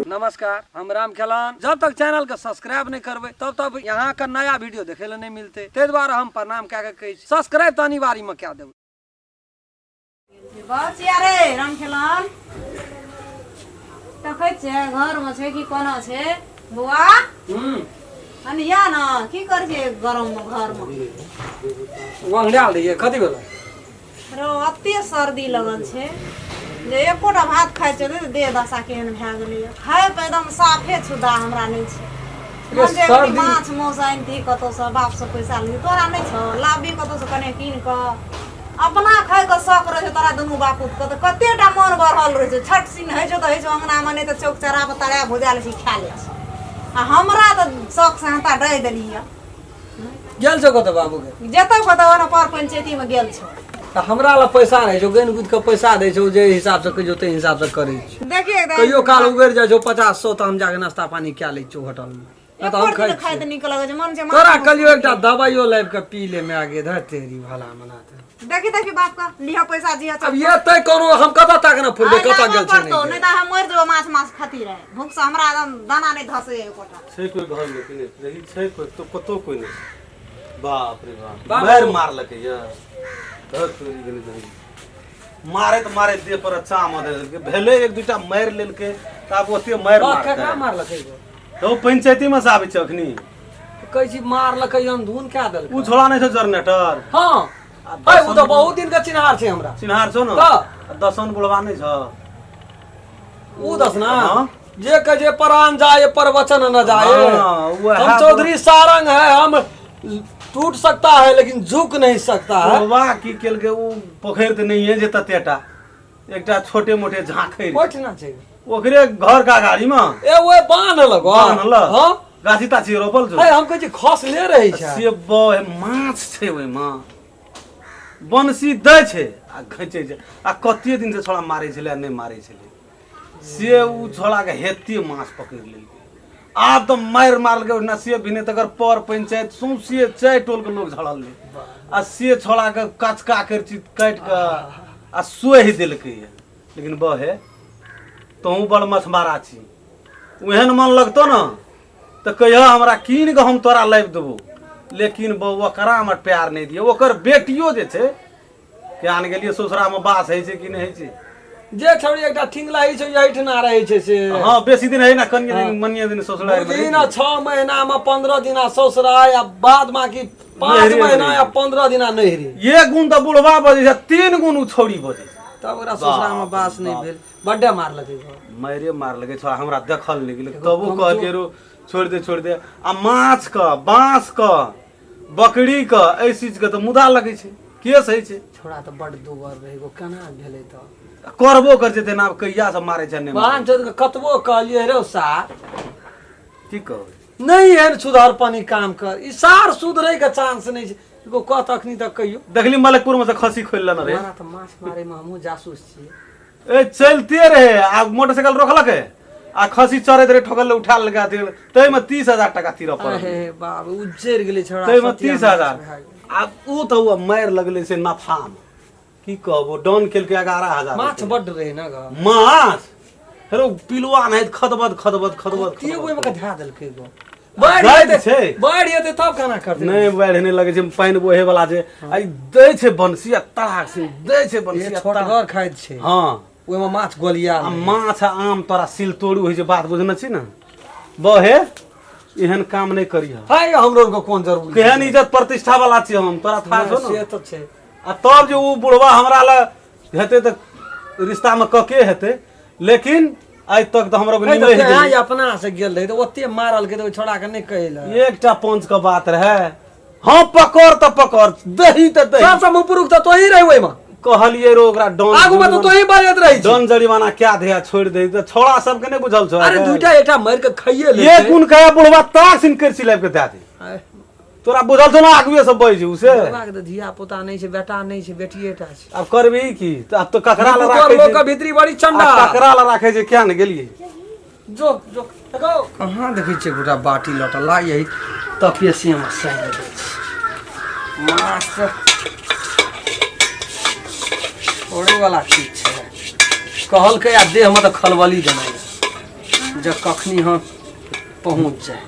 नमस्कार, हम राम खेलान। जब तक चैनल के सब्सक्राइब नहीं करबे तब तक यहाँ का नया वीडियो देखे ला नहीं मिलते। ते द्वारा हम प्रणाम क्या कहे सब्सक्राइब तो अनिवार्य में क्या देव। बस यारे राम खेलान तखै छे घर में छे कि कोना छे बुआ अनिया ना की कर छे गरम में घर में वंगडाल दिए कथि भेल रो अत्ते सर्दी लगल छे जे एकोटा भात खाइ छे त दे दशा केहन भए गेलै खाए पे एकदम साफे छुदा हमरा नहीं छे सर्दी माछ मौस आनती कतो से बाप से पैसा ली तोरा नहीं छ लाबी कतो से कने कीन क अपना खाए के शौक रहे छे तोरा दुनू बापूत के त कतेटा मन बढ़ल रहे छे छठ सिन है छे त है छे अंगना में नहीं त चौक चरा पर तड़ा भुजा ले छी खा ले छी आ हमरा त शौक से हता डै देलिए गेल छ कत बाबू के जतौ कतौ न पर पंचायती में गेल छ त हमरा ला पैसा नहीं छौ गन गुद के पैसा दे छौ जे हिसाब से कहियो ते हिसाब से करै छी देखिए कहियो काल उगर जाय छौ 50-100 त हम जाके नाश्ता पानी क्या ले छौ होटल में त हम खाइ त निक लगे मन से तोरा कलियो एकटा दवाइयो लाइव के पी ले में आगे धर तेरी भला मनाते देखी बाप का लिया पैसा जी अब ये तय कोनो हम कत तक न फुरबे कत गेल छै नहीं त हम मर जो माछ खाती रहे भूख से हमरा एकदम दाना नहीं धसे एकोटा छै कोई घर में कि नहीं रही छै कोई तो कतो कोई नहीं बाप रे बाप मार मार लके या धर चोरी गेली दही मारे देह पर अच्छा मदे भेले एक दूटा मार लेलके त अब ओते मार का मार लके तो पंचायती में से आबै छ अखनी कहै छी मार लके हम धुन क्या देल उ छोड़ा नहीं छ जनरेटर हां भाई उ तो बहुत दिन का चिन्हार छे हमरा चिन्हार छो न दसन बुढ़वा नहीं छ उ दस ना जे कहे प्राण जाए प्रवचन न जाए हम चौधरी सारंग है हम टूट सकता है लेकिन झुक नहीं सकता है वाह की केल के उ पोखर त नहीं है जे ततेटा एकटा छोटे मोटे झांखे बैठना चाहिए ओकरे घर का गाड़ी में ए ओए बांध लगो हां गाछी ताछी रोपल छ है हम कहे छी खस ले रही छै से बो माछ छै ओय में बंसी दै छै आ खैचे छै आ कते दिन से छोड़ा मारै छले नहीं मारै छले से उ छोड़ा के हेती माछ पकड़ लेलकै आप तो मार के नसिए बिने तकर पर पंचायत सुसिए चाय टोल के लोग झड़ल ले आ से छोड़ा के कचका कर चीज काट के आ सोहि देलकै लेकिन बहे तोहू बड़ मछमारा छी ओहन मन लगतो न त कहिया हमरा कीन के हम तोरा लाइब देबो लेकिन बउवा करा हमर प्यार नहीं दिए ओकर बेटियो जे छै के आन गेलिए ससुरा में बास है छै कि नहीं है छै जे छौरी एकटा ठिंगला ही छै यही ठना रहे छै से हां बेसी दिन है ना कन्या दिन मनिया दिन ससुरा दिन 6 महीना में 15 दिन ससुरा या बाद बाकी 5 महीना या 15 दिन नहिरी ये गुण त बुढ़वा बजे छै 3 गुण उ छौरी बजे तब ओकरा ससुरा में बास नहीं भेल बड्डे मार लगे मारे मार लगे छोड़ा हमरा देखल नहीं गेल तबो कहलिए रो छोड़ दे आ माछ का बांस का बकरी का ए चीज के त मुदा लगे छै के सही छै छोड़ा त बड दुगर रहे गो केना भेले त करबो कर जेते ना कहिया से मारे छै ने बाहन चोद के कतबो कहलिए रे सार की कह नहीं है सुधार पानी काम कर ई सार सुधरे के चांस नहीं छै एगो कत अखनी तक कहियो देखली मलकपुर में से खसी खोल लेना रे हमरा त माछ मारे में हमहु जासूस छी ए चलते रहे आ मोटरसाइकिल रोकलक आ खसी चरे रे ठोकल उठा लगा दे तई में 30,000 टका तीर पर अरे बाबू उज्जर गेले छोड़ा तई में 30,000 आ उ त उ मार लगले से नफा की कहबो डॉन खेल के 11,000 माछ बड रहे ना ग माछ हेरो पिलुआ नहीं खदबद के ओइ में धा देलकै गो बाढ़ येते तब खाना करते नहीं बाढ़ नहीं लगे छै पानी बोहे वाला छै आई दै छै बंसिया तड़ाक से दै छै बंसिया छोटगर खाइत छै हां ओइ में माछ गोलिया माछ आम तोरा सिल तोड़ू होय छै बात बुझना छी ना बहे एहन काम नहीं करी हाय हमरो को कोन जरूरी केहन इज्जत प्रतिष्ठा वाला छी हम तोरा था छो से त छै आ तब जे उ बुढ़वा हमरा ल हेते त रिश्ता में कके हेते लेकिन आज तक तो हमरा नहीं है अपना से गेल रहे तो ओते मारल के तो छोड़ा के नहीं कहला एकटा पंच का बात रहे हां पकड़ त पकड़ दही त दही सबसे मुपुरुक त तोही रहे ओइ में कहलिए रो ओकरा डॉन आगु में तो तोही बाजत रही डॉन जरिमाना क्या दे छोड़ दे त छोड़ा सब के नहीं बुझल छ अरे दुइटा एटा मार के खाइए ले ये गुण कहे बुढ़वा ताक सिन कर सिलाब के दे दे तोरा बुझल छ ना आगुए सब बइ जू से बाबा के धिया पुता नहीं छै बेटा नहीं छै बेटिएटा छै अब करबी की अब तो ककरा ला राखे लोग के भीतरी बड़ी चंडा ककरा ला राखे छै क्या न गेलिए जो देखो कहां देखै छै गोटा बाटी लटा ला यही तपियसी में साइन दे छै मास ओरे वाला चीज छै कहल के आ देह में त खलबली देना जब कखनी हम पहुँच जाए।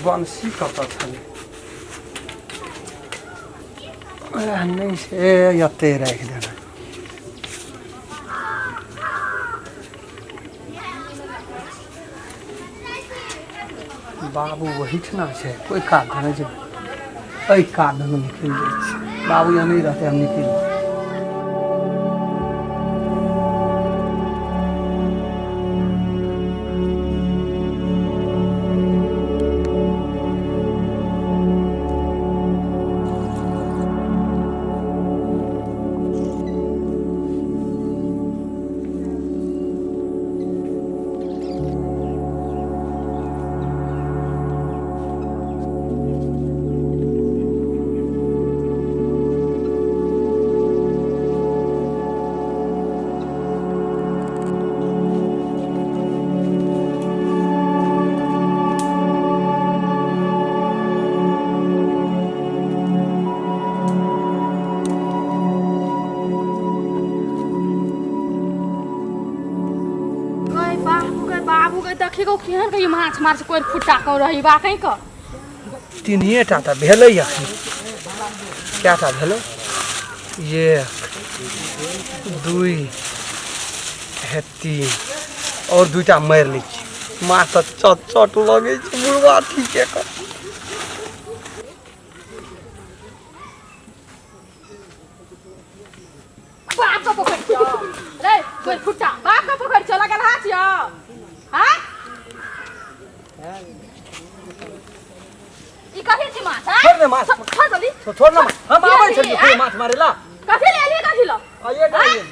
बंसी कत छलै नहीं से यते राख देना। बाबू वहीठना छै, कोई काज नहीं छै, एहि काज में निकल जाए। बाबू यहाँ नहीं रहते, हम निकल जाए। देखिको केहन कहियो माछ मार कोइ फुट्टा कौ रही बा कहीं क तीनिए टा त भेलै अखनी। कएटा भेलै? 1 2 3 और 2टा मारि लै छी। माछ त चट चट लगै छै बुढ़वा ठीके कर। बाप का पोखर छ रे कोइ फुट्टा बाप का पोखर छ लगल हाथ छ। हां ई कथि छी माछ? हां छोड़ दे माछ, छोड़ जल्दी छोड़ ना। हम आबै छै माछ मारेला। कथि ले लिए कथि ल आइए डालिए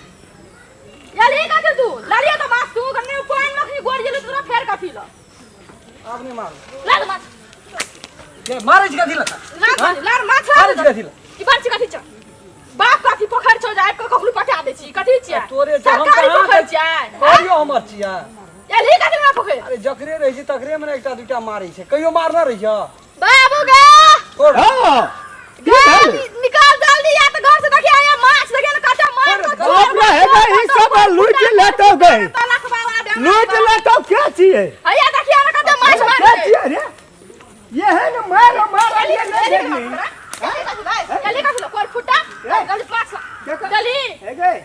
या ले कथि तू लालिए त माछ तू कन्ने पानी मखनी गोड़ गेल तोरा फेर कथि ल आप नहीं मार ला माछ के मारै छी कथि ल? ला माछ मारै छी कथि ल? ई बात कथि छ? बाप कथि पोखर छ जाय क कखलु पटा दै छी कथि छ? तोरे छ हम सरकारी कहां पोखर छ कहियो हमर छिया। या ले कथि ना पोखर? अरे जकरे रहै छै तकरे में एकटा दूटा मारै छै, कहियो मारना रही छ। बाबू गे छोड़ हां निकाल जल्दी या तो घर से देखिए आया माछ देखिए ना काटा मार बाप रे हेगा ई सब लूट लेतो गए। लूट लेतो क्या चाहिए? आया देखिए ना काटा माछ मार क्या चाहिए रे? ये है ना मार ये नहीं देखनी। जल्दी का लो कोई फुटा जल्दी पास जल्दी हे गए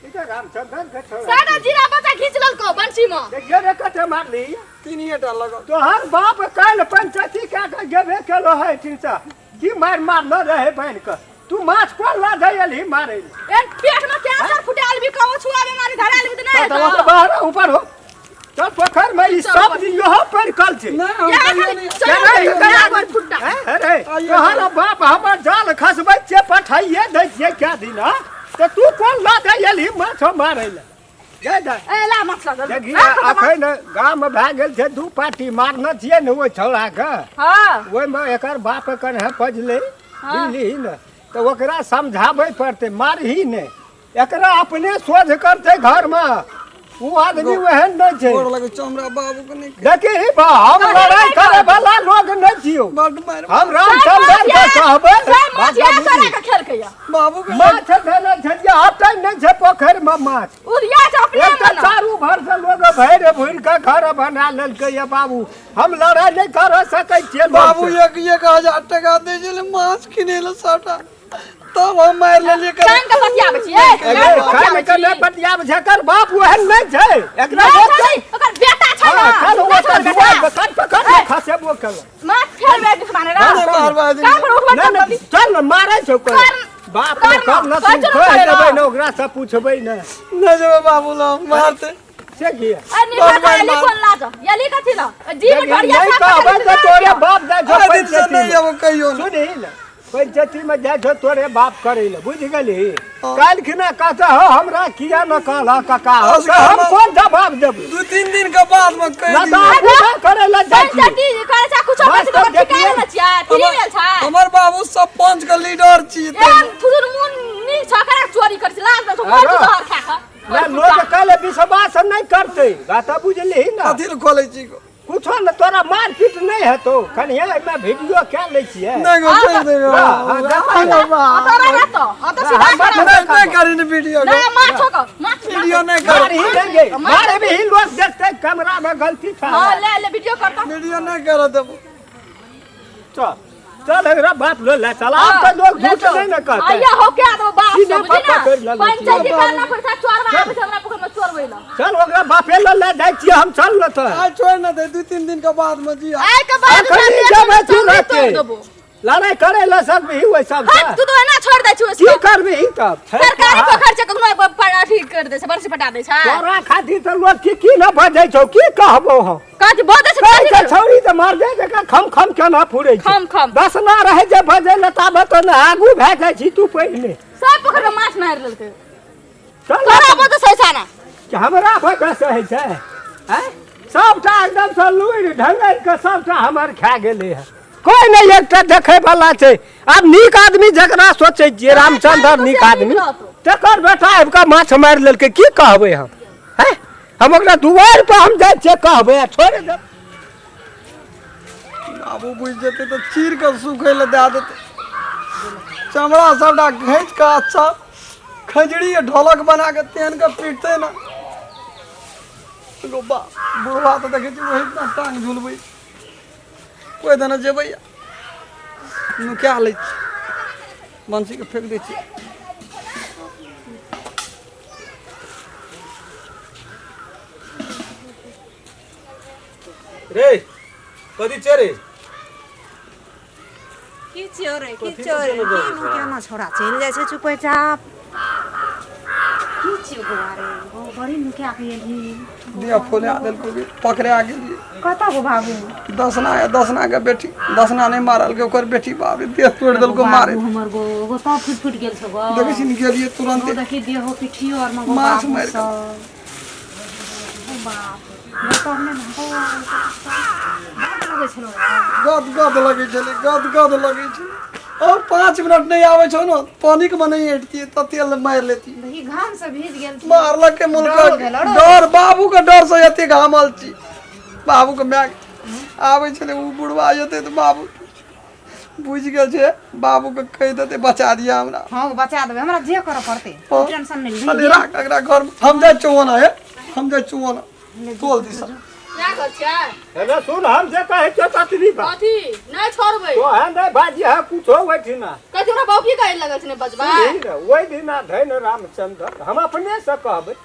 इधर रामचंद्र के छोड़ सादा जीरा बचा खींच लल को बंसी में देखिए रे कटे मार ली। तीनिए टा लगा तो हर बाप काल पंचायती का गेबे केलो है ठीक से की मार न रहे बहन का तू माछ कोन ला धैली मारे एन पेट में कैंसर फुटाल भी कहो छुआ बीमारी धराल भी नहीं तो बाहर ऊपर हो तो पोखर में ई सब यहाँ पर कल छे नहीं हम नहीं फुटा अरे तोहरा बाप हमर जाल खसबै छे पठाइए दै छे क्या दिन तो तू कोन ला धैली माछ मारे ले जय जय ए ला माछ ला देखिए अखन गांव में भए गेल छे दू पार्टी मारना छिए न ओ छौड़ा के हां ओइ में एकर बाप कन है पजले बुझली न तो ओकरा समझाबै पड़ते मारही ने एकरा अपने शोध करते घर में वो आदमी वहन नहीं छे गोड़ लगे चमड़ा बाबू को नहीं देखी बा हम लड़ाई करे वाला लोग नहीं छियो बड़ मार हम रामचंद्र के कहबै माछ या सारा का खेल के या बाबू के माछ देना छे हटै नहीं छे पोखर में माछ उरिया छ अपने एक तो चारू भर से लोग भैर भूर के घर बना लेलकै ये बाबू हम लड़ाई नहीं कर सकै छियै बाबू 1000 टका दे जे माछ किनेला साटा तब हम मार लेलिए कान का पतिया बचिए खाने के नहीं पतिया झकर बाप वहन नहीं छे एकरा ओकर बेटा छ ना कल ओकर दुआर बकन पकड़ खसे बोकल माछ खेल बे माने ना मारवा दे काम पर उठवा नहीं चल मारे छौ कोई बाप रे कर न तू कह देबै न ओकरा से पूछबै न न जे बाबू लो मारते से किया अरे निकाल ले कोन लाज यली कथि ल जी में ढड़िया नहीं कहबै तो तोरे बाप जा छौ दिन से नहीं अब कहियो न सुनी न पंचायती में जा छौ तोरे बाप करे ले बुझ गेली काल खिना कहता हो हमरा किया न कहला काका हम कौन जवाब देब 2-3 दिन के बाद में कह ना दी तो करे ला जा पंचायती करे छ कुछ बस तो ठिकाना न छिया फ्री मिल छ हमर बाबू सरपंच के लीडर छी एन फुजुर मुन नी छकरा चोरी कर छ लाज तो कोन तो खा खा ना लोग काले विश्वास नहीं करते गाता बुझली ना अथी खोले छी कुछ न तोरा मारपीट नहीं है तो कनिया में वीडियो क्या ले छिए नहीं go छोड़ दे तोरा ना तो सीधा नहीं मारी ने वीडियो ना मार छोको मार वीडियो नहीं मार कर ही देंगे मारे भी ही लोग देखते कैमरा में गलती था हां ले वीडियो करता वीडियो नहीं करो तब चल चल एकरा बाप ले चल आप तो लोग झूठ नहीं न कहते आया हो क्या तो बाप सीधे समझी ना पकड़ ले पंचायती करना पड़ता चोरवा आवे हमरा पोखर में चोर होइला चल ओकरा बापे ले जाय छी हम चल न तो आज छोड़ ना दे 2-3 दिन के बाद में जी आए के बाद अखनी जब तू रहते लड़ाई करे ला सब ही वही सब हट तू तो ना छोड़ दे छु की करबी ही तब सरकारी पोखर से कखनो ठीक कर दे से बरसी पटा दे छै तोरा खातिर तो लोग की न बजै छौ की कहबो हम काज बोदे से कह के छौरी त मार दे जका खम केना फुरै छै खम दस ना रहे जे बजै ल ताबे तो न आगू भए जाइ छी तू पहिने सब पोखर में माछ मार लेलकै चल तोरा बोदे सैसा ना कि हमरा भय से है छै हैं सबटा एकदम से लुइर ढंगै के सबटा हमर खा गेलै है कोई नहीं एकटा देखे वाला छै अब नीक आदमी जकरा सोचै छियै रामचंद्र नीक आदमी तकर बेटा आबि के माछ मारि लेलकै की कहबै हम हैं हम ओकरा दुआर पर हम जाइ छियै कहबै छोड़ दे बाबू बुझ जेते तो चीर के सूखे ले दे देते चमड़ा सबटा घैंच के अच्छा खजड़ी ढोलक बना के तेन के पीटते ना गोबा बुढ़वा तो देखे छी वही इतना टांग झुलबै कोई दना जेबै नुका लै छी बंसी के फेंक दै छी रे कदी चेरे की चोरे की नुकिया ना छोड़ा चल जाय छै चुपचाप की छियो गोवारे ओ बड़ी नुकिया के एली दिया फोले आदल को भी पकड़े आ गेली कता गो बाबू दसना के बेटी दसना नहीं मारल के ओकर बेटी बाप रे देह तोड़ देल को मारे हमर गो गो ता फुट गेल छ गो देखै छी गेलिए तुरंत देखि देह हो पिठियो और मगो माछ बाबू मारि स ओ बाप बेटा ने गद लगे छै और 5 मिनट नहीं आवे छौ न पानी के नहीं हटती त तेल मार लेती देखि घाम से भीज गेल छी मारलक के मुल्क डर बाबू के डर से एते घामल छी बाबू के मैग आवे छले उ बुढ़वा जेते त बाबू बुझ गेल छै बाबू के कह देते बचा दिया हमरा हां बचा देबे हमरा जे करे पड़ते टेंशन नहीं अरे राख एकरा घर हम जाय चुवना है हम जाय चुवना तोल दी सब क्या कर छै अरे सुन हम जे कहै छ ततरी बा कथी नै छोड़बै तो है नै बाजी है कुछो होइठी ना कथी हमरा बाबू की कहै लगल छै ने बजबा ओइ दिना धैन रामचंद्र हम अपने से कहबै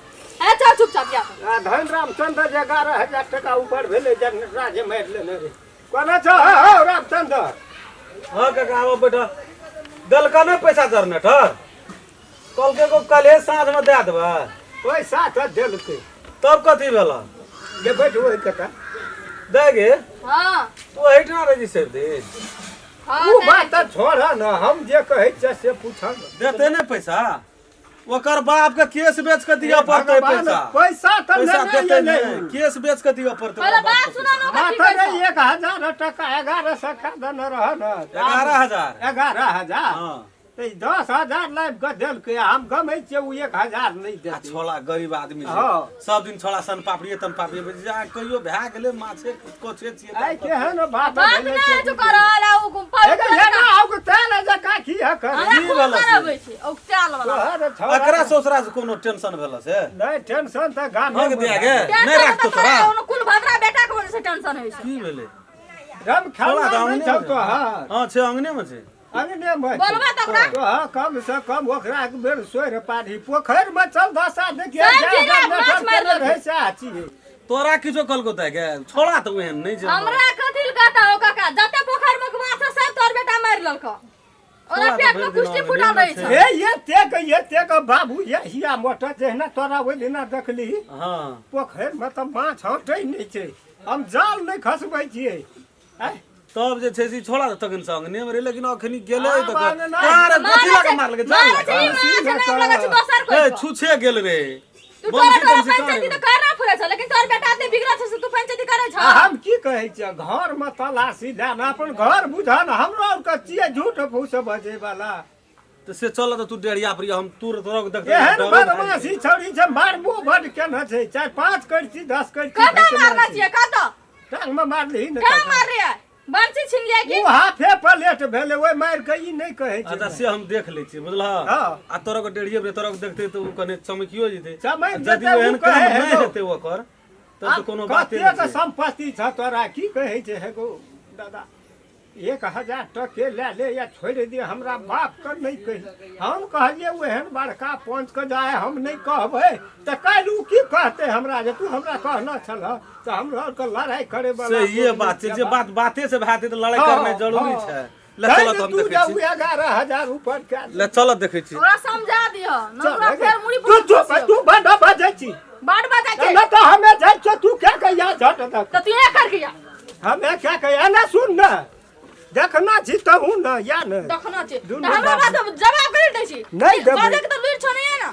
ए चल चुपचाप जा धैन रामचंद्र 11,000 टका ऊपर भेले जन राजे मार लेने रे कोना छ हो रामचंद्र हां काका आवा बेटा दलका नहीं पैसा जरने ठर कल के को कल साँझ में दे देबा ओइ साथ देलकै तब कथी भेला गे बैठो ओइ कता दे गे हां तू हेट ना रजिस्टर दे हां उ बात त छोड़ न हम जे कहै छ से पूछन देते नहीं पैसा ओकर बाप के केस बेच के दिया पड़ते पैसा पैसा त पैसा देते नहीं नहीं केस बेच के दिया पड़ते पहले बात सुना न कथी माथा पैसा 1,000 टका 1100 का दन रह न 11,000 11,000 हां ते 10,000 लाइफ के देलकै हम गमै छियै उ 1,000 नहीं आ देतै छोड़ा गरीब आदमी छै हाँ। सब दिन छोड़ा सन पापड़ी बेच जा कहियो भए गेले माछे कोछे छिए आई केहन बात बात भेलै नै जो करल आउ एगे लेना आउ के तेल जका की है कर हमरा की खूब भेलौ से? करबै छै औ चाल वाला तोहर छौरा एकरा ससुरा से कोनो टेंशन भेल से नहीं टेंशन त गाम भाग दिया गे नहीं राख तो तोरा कुल भद्रा बेटा के वजह से टेंशन होय छै की भेले रम छोड़ा खाना दाम नहीं नहीं छौ तो हां हां छे अंगने में छे अंगने में बोलबा त ओकरा तो हां कम से कम ओकरा एक बेर सोर पानी पोखर में चल दसा देखिए सब जिला माछ मार जा लेलकै। रहे साची तोरा किछो कल को गे छोड़ा तो एहन नहीं जे हमरा कथिल कहता हो काका जते पोखर में माछ सब तोर बेटा मार लेलक ओरा पेट में कुष्ठी फुटल रही छै ये ते के बाबू ये हिया मोटर जेहना तोरा ओइ दिना देखली हां पोखर में त माछ हटै नहीं छै हम जाल नहीं खसबै छियै हैं तब जे छै से छोड़ा तखन से अंगने में रे लेकिन अखनी गेले हाँ, त बाने ना। कार कथि लगा मार लगे मारे जा छै माछ नाम लगा छै दोसर कोई ए छुछे गेल रे तू तोरा पंचायती त करना फुरे छ लेकिन तोर बेटा ते बिगड़ा छै से तू पंचायती करे छ हम की कहै छियै घर में तलाशी लेना अपन घर बुझा न हमरो और कच्ची झूठ फूस बजे वाला तो से चल त तू डेढ़िया पर हम तूर तोरा देख एहन बदमाशी छोड़ी छै मारबो बड केना छै 4-5 करची 10 करची कता मारना छिए कता टांग में मारली न क्या मार रे बंसी छीन लिया कि वो हाफे प्लेट भेले ओए मार के ई नहीं कहे छै अच्छा से हम देख ले छी बुझला हाँ। आ तोरा को टेढ़िए रे तोरा को देखते तो कने चमकियो जेते चमक यदि जेतै, एहन उ कहे काम है नहीं गो। हेते ओकर तब तो कोनो बाते कते के नहीं संपत्ति छ तोरा की कहे छै हे गो दादा 1000 टके ले या छोड़ दे हमरा बाप के नहीं कही हम कहलिए ओहन बड़का पंच के जाए हम नहीं कहबै त कालू की कहते हमरा जे तू हमरा कहना छल त हमरा के लड़ाई करे वाला से ये बात छै जे बात बाते से भाते तो लड़ाई करना जरूरी छै ले चलो तो हम तू देखै छी 11000 ऊपर के ले चलो देखै छी ओकरा समझा दियो नौकरा फेर मुड़ी तू चुप तू बड़ा बजै छी बात बता के न तो हमें जाय छ तू क्या कहिया झट तक तो तू ये कर किया हमें क्या कहिया ना सुन ना देखना छी तो हूं ना या न देखना छै दुनू त हमरा बात जवाब कर दै छी नहीं देबै। बाजे के त लुर छ नहीं ना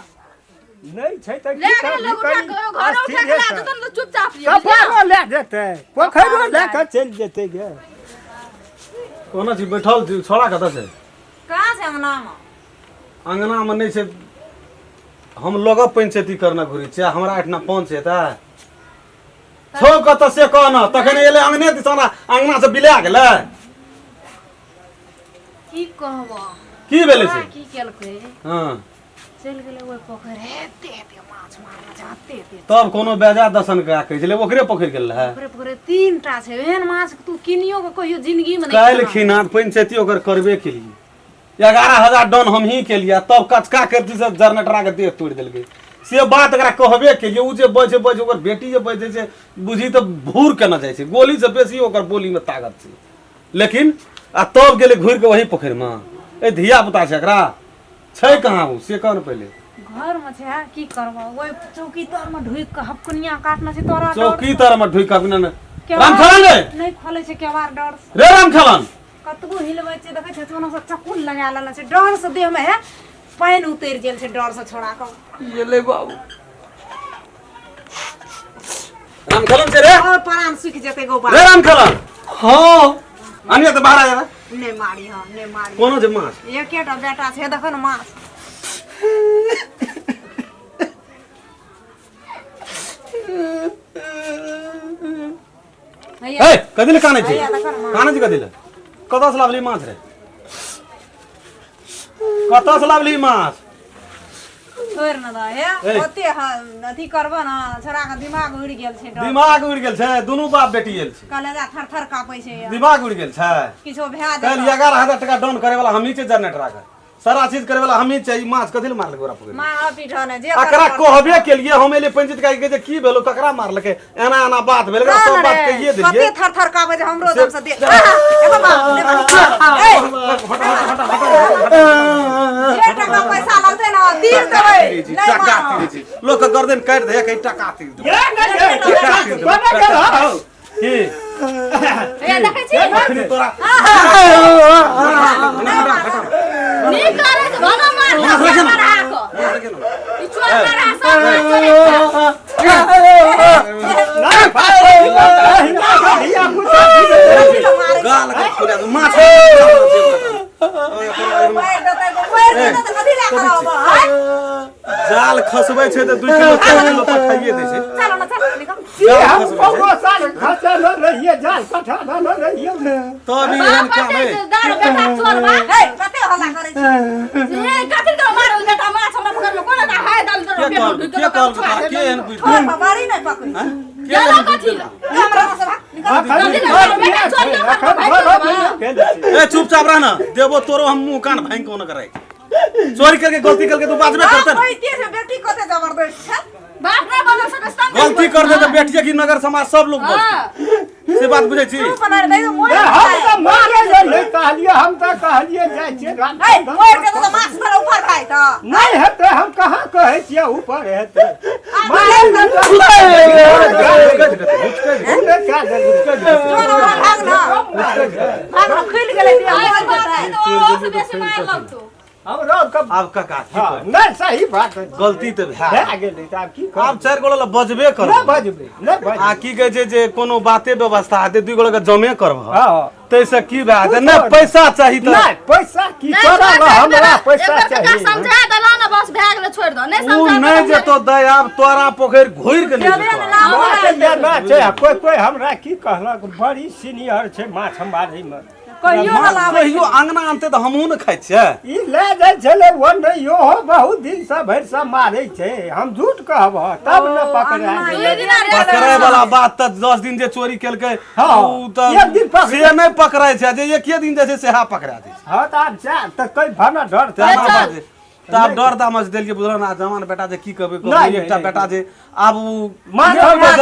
नहीं छै त ले की के कर लोग उठा के घर उठा के ला दे तो चुपचाप लियो कपारो ले जेते पोखरो ले के चल जेते गे कोना छी बैठल छी छोड़ा कतऽ छै कहाँ छै अंगना में? अंगना में नहीं छै हम लोग पंचायती करना घुरी छै हमरा एठना पंच हेता छो कतऽ से कहना तखन एले अंगने दिसना अंगना से बिला गेलै की कहबो की भेलै से की केलकै हां चल गेलै ओइ पोखर हेते हेते माछ मारना जाते हेते तब कोनो बेजा दसन का कहै छलै ओकरे पोखरि गेल रहै पोखरे पोखरे 3टा छै एहन माछ के तू किनियो के कहियो जिंदगी में नहीं काल्हि खिनात पंचायती ओकर करबे केलिए 11000 डन हम ही केलिए तब कचका करती से जनरेटरा के देह तोड़ देलकै से बात एकरा कहबे केलिए उ जे बजे ओकर बेटी जे बजे छै बुझी त भूर केना जाइ छै गोली से बेसी ओकर बोली में ताकत छै लेकिन आ तब गेले घुर के वही पोखरि में ए धिया पुता छै एकरा छै कहाँ उ से कहन पहिले घर में छै की करबो ओइ चौकी तर में ढुक के हपकनिया काटना छै तोरा डर चौकी तर में ढुक के न केवाड़ राम खलन रे नहीं खोले छै केवाड़ डर से रे राम खलन कतबो हिलबै छै देखै छै कोनो से चक्कू लगा लेला छै डर से देह में है पानी उतर गेल छै डर से छोड़ा के ये ले बाबू राम खलन से रे और प्राण सूख जेते गो रे राम खलन हाँ अनिया त बाहर आया ने मारी हां ने मारी कोनो जे माछ एकेटा बेटा छै देखो न माछ हैया ए कदिले काने छै हैया देखो न माछ काने छै कदिले कतऽ से लावली माछ रे कतऽ से लावली माछ छोड़ न दा हे ए। ओते अथी करबो न छोरा के दिमाग उड़ गेल छै डर दिमाग उड़ि गेल छै दुनू बाप बेटी आयल छै कलेजा थर थर कापै छै यार दिमाग उड़ि गेल छै किछो भए कल जाए 11000 टका डाउन करे वाला हमही छै जनरेटर के सारा चीज करे वाला हमही छै ई माछ कथि ले मारलकै ओकरा पकड़ माँ पीठा ने जे एकरा कहबे केलिए हम एले पंचायत का के जे की भेलो ककरा मारलकै एना एना बात भेल एकरा सब बात कहिए कते देलिए थर थर कापै छै हमरो दम से दे एगो बाप ए जे टका पैसा लगतै न तीर देबै नहीं टका मार तीर छै लोक के गर्दन काटि दे कहीं टका तीर दे ये नहीं कोना के हो की ए देखै छी अखनी तोरा नी करे छै भला मार मारा को ई चोर मारा सब नहीं भाई हिया कुछ गाल के खुला दे माछ जाल खसबै छै त 2 किलो 3 किलो तक खाइए दै छै चलो न चलो निकल ये हम को साल खर्चा न रहिए जाल कठा न रहिए तब ई एहन काम है दार बेटा चोर बा ए कते हल्ला करै छी ए कथि तो मारो बेटा माछ हमरा पकड़ में कोना दा हाय दाल दर के कहल के कहल के एहन बुझ छोड़ बारी नहीं पकड़ी के गेलो कथि ला हमरा से भाग निकल ए चुपचाप रह ना देबो तोरो हम मुंह कान भांग कोन करे चोरी करके गलती करके तू बाजबे करते ना कोई से बेटी कते जबरदस्त है बाप रे बदल से दस्तान गलती कर दे तो बेटिया की नगर समाज सब लोग बोलते से बात बुझे छी तू बना दे तो मोर हम तो मारे जे नहीं कहलिए हम तो कहलिए जाय छे ए मोर के तो माछ पर ऊपर खाय त नहीं हेते हम कहाँ कहे छिए ऊपर हेते मारे क्या चोर भाग ना भाग खुल गेले दिया आई मोर बात है देता तो से बेसी मार लगतो हम रोक कब अब का हां नहीं सही बात है गलती तो है आगे नहीं तो आप की अब चार गोला बजबे कर ना बजबे ना बज आ की कहे छै जे कोनो बाते व्यवस्था हेते 2 गोला के जमे करब हां तैसे की बात है ना पैसा चाहिए तो नहीं पैसा की तोरा हमरा पैसा चाहिए समझा दला ना बस भाग ले छोड़ दो नहीं उ समझा नहीं जे तो दयाब तोरा पोखर घोर के देबे नहीं ना हमरा या ना छै कोई कोई हमरा की कहलक बड़ी सीनियर छै माछ मारै में कहियो न लाबै कहियो अंगना आनते तऽ हमहूँ ने खाइ छियै ई ले जाइ छले वो नहीं हो बहुत दिन से भरि से मारै छै हम झूठ कहब तब न पकड़ा पकड़े वाला बात तऽ 10 दिन जे चोरी केलकै हाँ, उ तऽ एक दिन पकड़े। से नहि पकड़ै छै जे एके दिन जे छै सेहा पकड़ा दै छै हाँ तऽ आब जा तऽ कोई भाना डर तऽ आब डर दामच देलियै बुझल ना जवान बेटा जे की कहबै नहीं, एकटा नहीं, बेटा जे आब उ माछ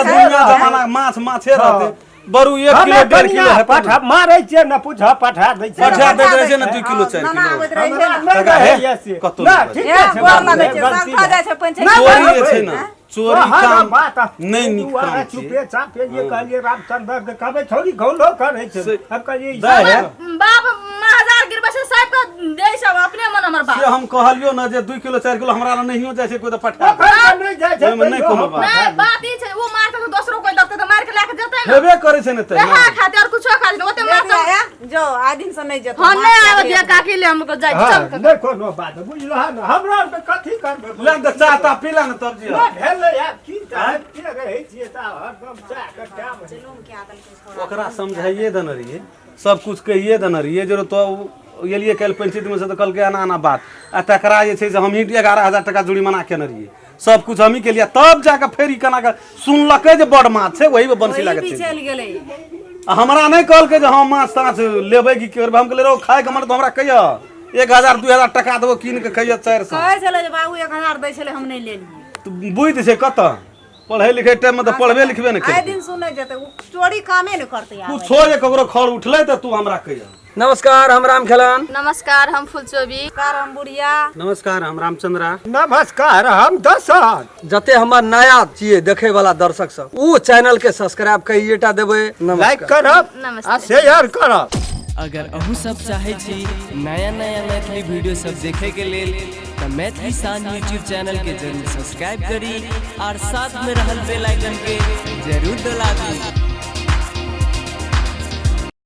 दुनिया जमाना माछे रहतै बरू 1 किलो 1.5 किलो है पठा मारै छै न पूछा पठा दै छै पठा दै रहै छै ने 2 किलो 4 नाना किलो आबैत रहै छै ने हमरा तका नहीं हे, है से। कतौ ना, नहीं ठीक ए छै, गोर लगै गलती छै है। साफ खा जाइ छै पंचायत चोरी जे छै हैं? ने चोरी वहाँ काम बात नहीं नीक तू काम आरा छै चुपे चापे ये कहलिए रामचंद्र के कहबै थोड़ी घोलो करे छै से- अब कहलिए दै है। बाप 1000 गिरबे से सब के दे सब अपने मन हमर बाप से हम कहलियो ना जे 2 किलो 4 किलो हमरा नहियो जाइ छै कोई तऽ पठा दे। नहीं जाय छै ओहिमे नहीं कोनो बात। नहीं बात ई छै वो मारते तो दोसरो कोई दखते तो मार के लाके जेतै ना हेबे करे छै ने तऽ वहा खाते और कुछो खा ओते ले मारते दिया, ए, जो आइ दिन से नहीं जेतौ हम नहीं आवे दिया काकी ले हमको जाय हाँ, चल नहीं कोनो बात बुझलो है ना हमरा पे कथी करबै ले त चाह ता पीला न तब जी ना भेलै यार की चाहे के रहै छियै त हरदम चाह के टाइम ओकरा समझाइए देने रहिए सब कुछ कहिए देने रहिए जे तो एलिए काल्हि पंचायत में से तऽ कहलकै एना एना बात आ तकरा जे छै से हम ही 11,000 टका जुर्माना केने रहिए सब कुछ हम ही केलिए तब जाके फेर ई केना के सुनलकै जे बड़ माछ छै वही में बंसी वही लागे भी छै चल गेलै आ हमरा नहीं कहलकै जे हम माछ ताछ लेबै कि करबै हम कहलिए रो खाए के मन तो हमरा कहिया 1,000 2,000 टका देबो कीन के कहिया 400 कहै छलै जे बाबू 1000 दै छलै हम नहीं लेलिए तो बुझि छै कत पढ़े लिखे टाइम में तो पढ़बे लिखबे ने आइ कर दिन सुनै जेतै उ चोरी कामे ने करतै तू आबै छो जे ककरो खड़ उठले त तू हमरा कहिया नमस्कार हम राम खेलन नमस्कार हम फुलचोबी कारम बुढ़िया नमस्कार हम रामचंद्रा नमस्कार हम दशरथ जते हमर नया छियै देखे वाला दर्शक सब उ चैनल के सब्सक्राइब करिएटा देबै लाइक करब नमस्ते शेयर करब अगर अहू सब चाहे छी नया नया मैथिली वीडियो सब देखे के लेल तो मैथिली सान यूट्यूब चैनल के जरूर सब्सक्राइब करी और साथ में रहल बेल आइकन के जरूर दबाबी।